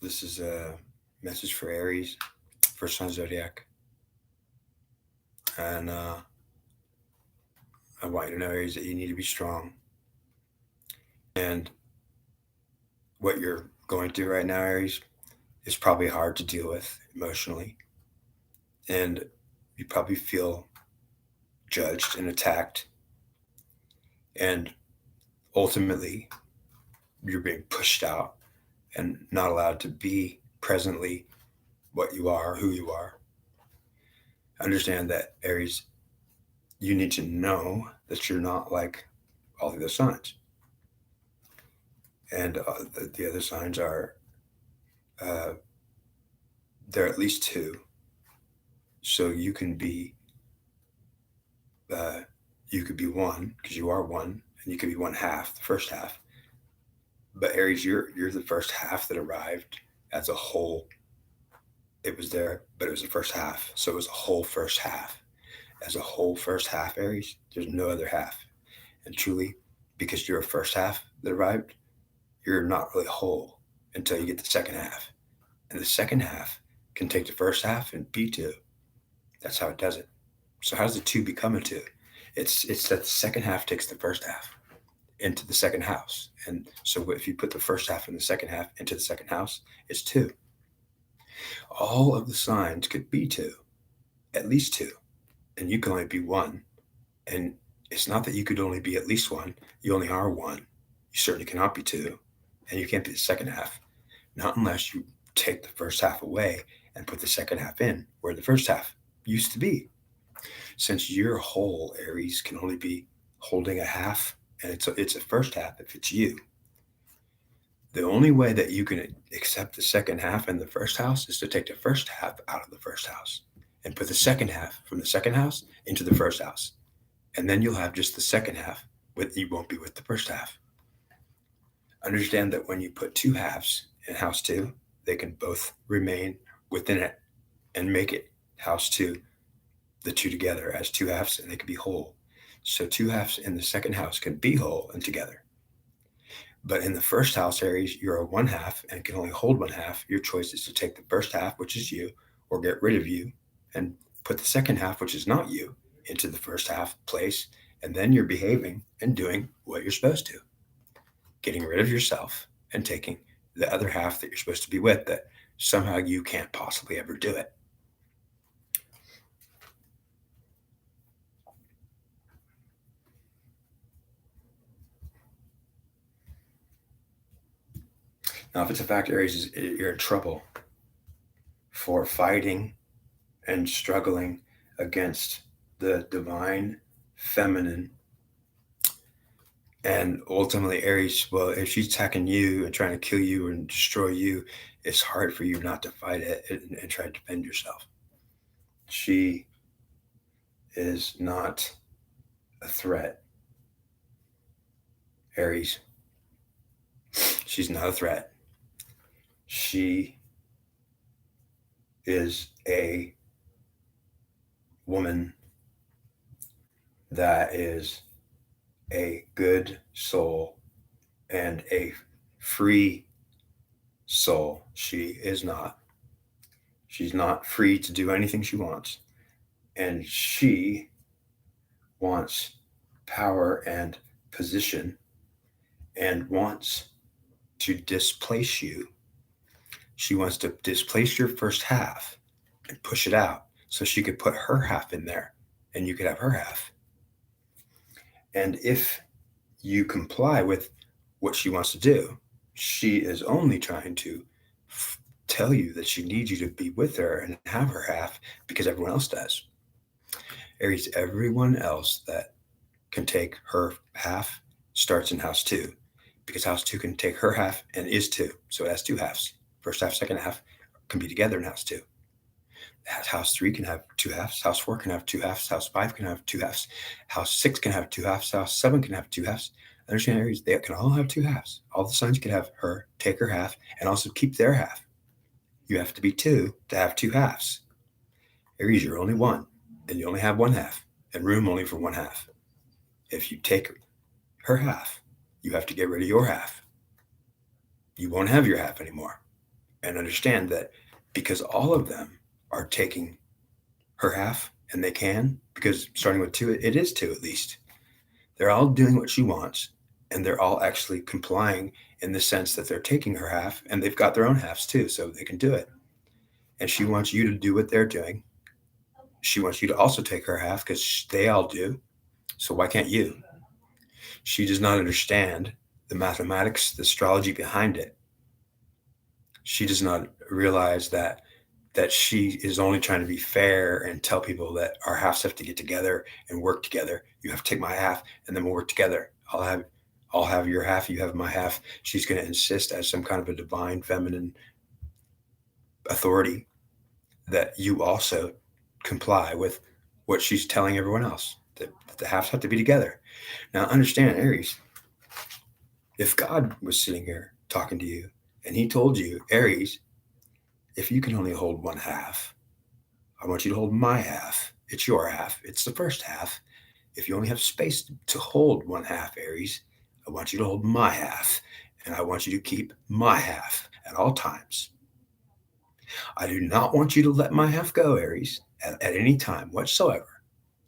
This is a message for Aries, first sign zodiac. And I want you to know, Aries, that you need to be strong. And what you're going through right now, Aries, is probably hard to deal with emotionally. And you probably feel judged and attacked. And ultimately, you're being pushed out and not allowed to be presently what you are, who you are. Understand that, Aries, you need to know that you're not like all the other signs. And the other signs are, uh, there are at least two. So uh, you could be one because you are one, and you could be one half, the first half. But Aries, you're the first half that arrived as a whole. It was there, but it was the first half. So it was a whole first half. As a whole first half, Aries, there's no other half. And truly, because you're a first half that arrived, you're not really whole until you get the second half. And the second half can take the first half and be two. That's how it does it. So how does the two become a two? It's that the second half takes the first half into the second house. And so if you put the first half and the second half into the second house, it's two. All of the signs could be two, at least two, and you can only be one. And it's not that you could only be at least one, you only are one. You certainly cannot be two, and you can't be the second half, not unless you take the first half away and put the second half in where the first half used to be. Since your whole, Aries, can only be holding a half, and it's a first half if it's you. The only way that you can accept the second half in the first house is to take the first half out of the first house and put the second half from the second house into the first house. And then you'll have just the second half, but you won't be with the first half. Understand that when you put two halves in house two, they can both remain within it and make it house two, the two together as two halves, and they can be whole. So two halves in the second house can be whole and together. But in the first house, Aries, you're a one half and can only hold one half. Your choice is to take the first half, which is you, or get rid of you and put the second half, which is not you, into the first half place. And then you're behaving and doing what you're supposed to, getting rid of yourself and taking the other half that you're supposed to be with, that somehow you can't possibly ever do it. Now, if it's a fact, Aries, you're in trouble for fighting and struggling against the divine feminine. And ultimately, Aries, well, if she's attacking you and trying to kill you and destroy you, it's hard for you not to fight it and try to defend yourself. She is not a threat, Aries. She's not a threat. She is a woman that is a good soul and a free soul. She is not. She's not free to do anything she wants. And she wants power and position and wants to displace you. She wants to displace your first half and push it out so she could put her half in there and you could have her half. And if you comply with what she wants to do, she is only trying to tell you that she needs you to be with her and have her half because everyone else does. Aries, everyone else that can take her half starts in house two because house two can take her half and is two. So it has two halves. First half, second half can be together in house two. House three can have two halves. House four can have two halves. House five can have two halves. House six can have two halves. House seven can have two halves. Understand, Aries, they can all have two halves. All the signs can have her take her half and also keep their half. You have to be two to have two halves. Aries, you're only one, and you only have one half, and room only for one half. If you take her half, you have to get rid of your half. You won't have your half anymore. and understand that because all of them are taking her half, and they can, because starting with two, it is two at least. They're all doing what she wants, and they're all actually complying in the sense that they're taking her half, and they've got their own halves too, so they can do it. And she wants you to do what they're doing. She wants you to also take her half because they all do. So why can't you? She does not understand the mathematics, the astrology behind it. She does not realize that she is only trying to be fair and tell people that our halves have to get together and work together. You have to take my half, and then we'll work together. I'll have your half. You have my half. She's going to insist as some kind of a divine feminine authority that you also comply with what she's telling everyone else. That the halves have to be together. Now, understand, Aries. If God was sitting here talking to you, and He told you, Aries, if you can only hold one half, I want you to hold my half. It's your half. It's the first half. If you only have space to hold one half, Aries, I want you to hold my half. And I want you to keep my half at all times. I do not want you to let my half go, Aries, at any time whatsoever.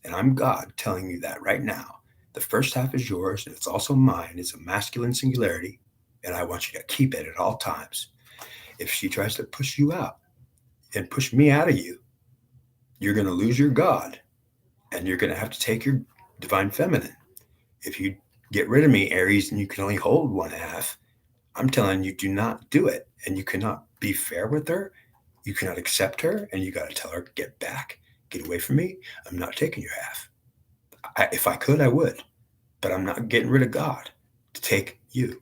And I'm God telling you that right now. The first half is yours, and it's also mine. It's a masculine singularity, and I want you to keep it at all times. If she tries to push you out and push me out of you, you're going to lose your God, and you're going to have to take your divine feminine. If you get rid of me, Aries, and you can only hold one half, I'm telling you, do not do it. And you cannot be fair with her. You cannot accept her, and you got to tell her, get back, get away from me. I'm not taking your half. If I could, I would, but I'm not getting rid of God to take you.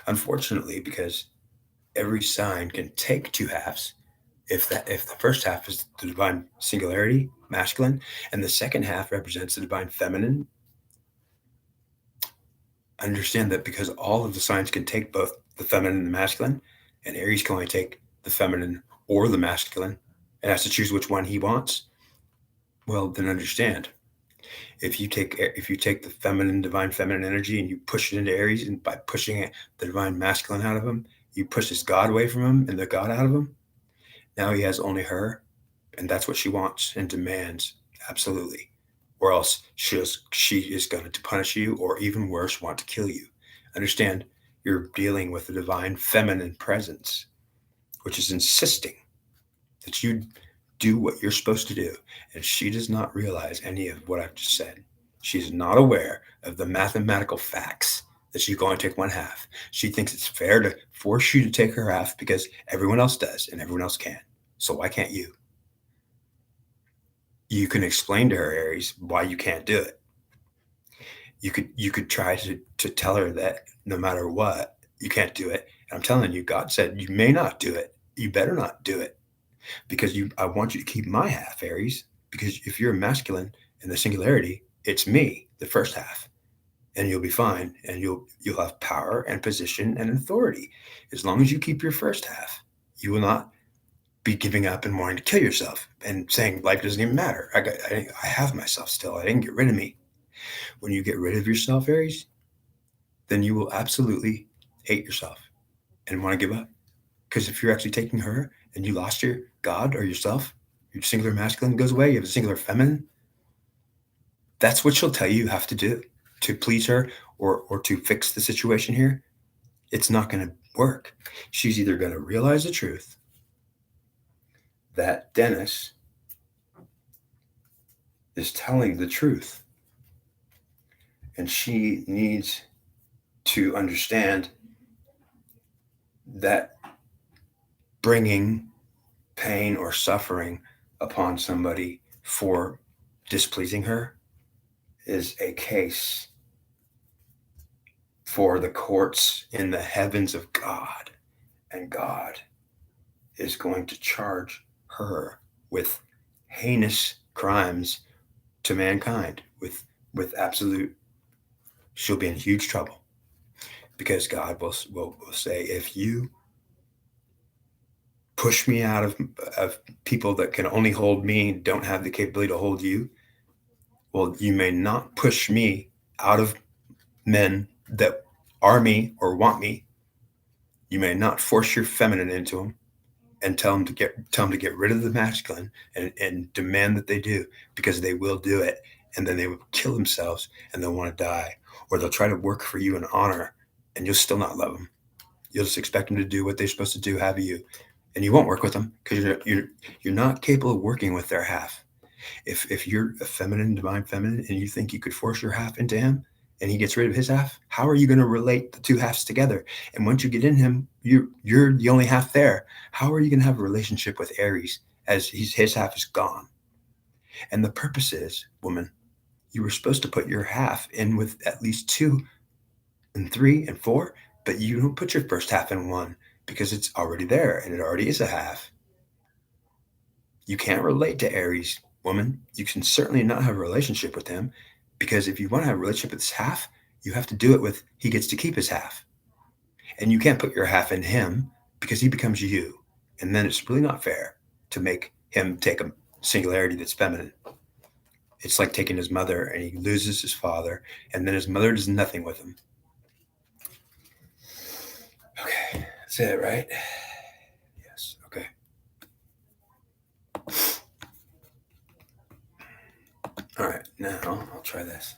Unfortunately, because every sign can take two halves. If the first half is the divine singularity, masculine, and the second half represents the divine feminine, understand that because all of the signs can take both the feminine and the masculine, and Aries can only take the feminine or the masculine, and has to choose which one he wants. Well, then understand, if you take the feminine, divine feminine energy, and you push it into Aries, and by pushing it, the divine masculine out of him, you push his God away from him and the God out of him. Now he has only her, and that's what she wants and demands, absolutely. Or else she is going to punish you, or even worse, want to kill you. Understand, you're dealing with the divine feminine presence, which is insisting that you do what you're supposed to do. And she does not realize any of what I've just said. She's not aware of the mathematical facts that she's going to take one half. She thinks it's fair to force you to take her half because everyone else does and everyone else can. So why can't you? You can explain to her, Aries, why you can't do it. You could try to tell her that no matter what, you can't do it. And I'm telling you, God said you may not do it. You better not do it. Because I want you to keep my half, Aries. Because if you're masculine in the singularity, it's me, the first half, and you'll be fine, and you'll have power and position and authority. As long as you keep your first half, you will not be giving up and wanting to kill yourself and saying life doesn't even matter. I have myself still. I didn't get rid of me. When you get rid of yourself, Aries, then you will absolutely hate yourself and want to give up. Because if you're actually taking her and you lost your God or yourself, your singular masculine goes away, you have a singular feminine, that's what she'll tell you have to do to please her or to fix the situation here. It's not going to work. She's either going to realize the truth that Dennis is telling the truth, and she needs to understand that bringing pain or suffering upon somebody for displeasing her is a case for the courts in the heavens of God, and God is going to charge her with heinous crimes to mankind, with absolute, she'll be in huge trouble, because God will say, if you push me out of people that can only hold me, don't have the capability to hold you, well, you may not push me out of men that are me or want me, You may not force your feminine into them and tell them to get rid of the masculine and demand that they do, because they will do it, and then they will kill themselves and they'll want to die, or they'll try to work for you in honor, and you'll still not love them. You'll just expect them to do what they're supposed to do, have you, and you won't work with them because you're not capable of working with their half. If you're a feminine, divine feminine, and you think you could force your half into him and he gets rid of his half, how are you going to relate the two halves together? And once you get in him, you're the only half there. How are you going to have a relationship with Aries as his half is gone? And the purpose is, woman, you were supposed to put your half in with at least 2 and 3 and 4, but you don't put your first half in 1 because it's already there and it already is a half. You can't relate to Aries, woman. You can certainly not have a relationship with him, because if you want to have a relationship with his half, you have to do it with he gets to keep his half. And you can't put your half in him because he becomes you. And then it's really not fair to make him take a singularity that's feminine. It's like taking his mother and he loses his father, and then his mother does nothing with him. Okay, that's it, right? Yes, okay. All right, now I'll try this.